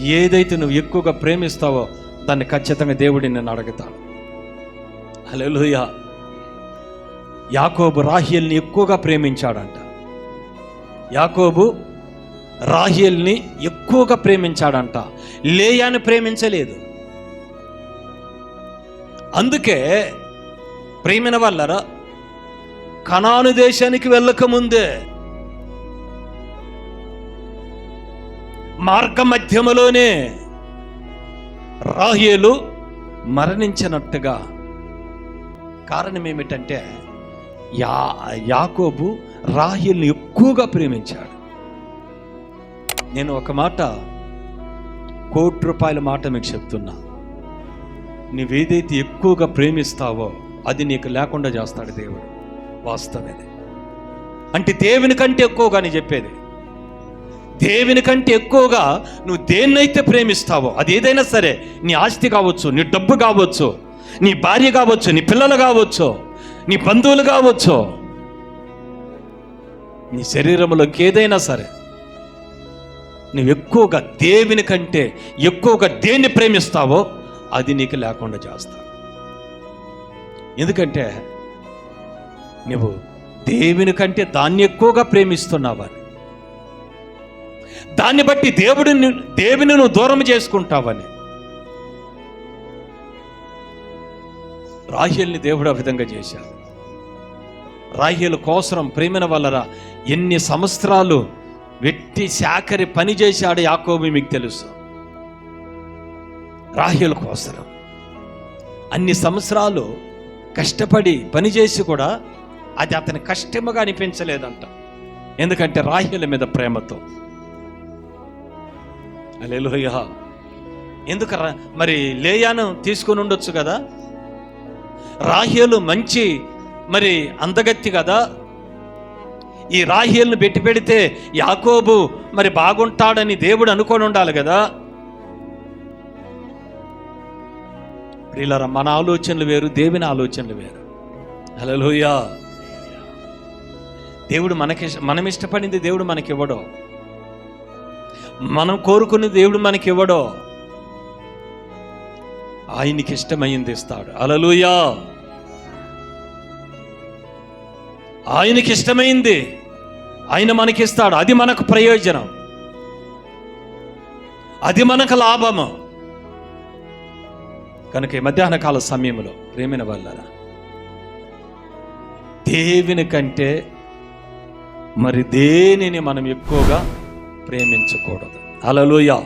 ఏదైతే నువ్వు ఎక్కువగా ప్రేమిస్తావో దాన్ని ఖచ్చితంగా దేవుడు నిన్ను అడుగుతాడు. హల్లెలూయా. యాకోబు రాహేల్ని ఎక్కువగా ప్రేమించాడంట. యాకోబు రాహేల్ని ఎక్కువగా ప్రేమించాడంట, లేయాని ప్రేమించలేదు. అందుకే ప్రేమిన వల్లరా కనాను దేశానికి వెళ్ళకముందే మార్గ మధ్యములోనే రాహేలు మరణించినట్టుగా. కారణం ఏమిటంటే యాకోబు రాహేల్ని ఎక్కువగా ప్రేమించాడు. నేను ఒక మాట, ₹1,00,00,000 మాట మీకు చెప్తున్నా. నువ్వేదైతే ఎక్కువగా ప్రేమిస్తావో అది నీకు లేకుండా చేస్తాడు దేవుడు. వాస్తవమే. అంటే దేవుని కంటే ఎక్కువగా నేను చెప్పేది, దేవుని కంటే ఎక్కువగా నువ్వు దేన్నైతే ప్రేమిస్తావో అది ఏదైనా సరే, నీ ఆస్తి కావచ్చు, నీ డబ్బు కావచ్చు, నీ భార్య కావచ్చు, నీ పిల్లలు కావచ్చు, నీ బంధువులు కావచ్చు, నీ శరీరంలోకి ఏదైనా సరే, నువ్వు ఎక్కువగా దేవుని కంటే ఎక్కువగా దేన్ని ప్రేమిస్తావో అది నీకు లేకుండా చేస్తావు. ఎందుకంటే నువ్వు దేవుని కంటే దాన్ని ఎక్కువగా ప్రేమిస్తున్నావని, దాన్ని బట్టి దేవుని నువ్వు దూరం చేసుకుంటావని. రాహేల్ని దేవుడు ఆ విధంగా చేశాడు. రాహేలు కోసం ప్రేమిన వల్లరా ఎన్ని సంవత్సరాలు వెట్టి శాఖరి పని చేశాడు యాకోబు, మీకు తెలుసు. రాహేలు కోసం అన్ని సంవత్సరాలు కష్టపడి పనిచేసి కూడా అది అతని కష్టముగా అనిపించలేదంట. ఎందుకంటే రాహేలు మీద ప్రేమతో. హల్లెలూయా. ఎందుకు మరి లేయాను తీసుకొని ఉండొచ్చు కదా. రాహేలు మంచి మరి అందగత్తి కదా. ఈ రాహేలును పెట్టి పెడితే యాకోబు మరి బాగుంటాడని దేవుడు అనుకొని ఉండాలి కదా. ప్రియులారా, మన ఆలోచనలు వేరు, దేవుని ఆలోచనలు వేరు. హల్లెలూయా. దేవుడు మనం ఇష్టపడింది దేవుడు మనకి ఇవ్వడో, మనం కోరుకునేది దేవుడు మనకి ఇవ్వడో, ఆయనకి ఇష్టమైంది ఇస్తాడు. హల్లెలూయా. ఆయనకి ఇష్టమైంది ఆయన మనకిస్తాడు. అది మనకు ప్రయోజనం, అది మనకు లాభము. కనుక ఈ మధ్యాహ్న కాల సమయంలో ప్రేమిన వల్లరా దేవుని కంటే మరి దేనిని మనం ఎక్కువగా ప్రేమించకూడదు. హల్లెలూయా.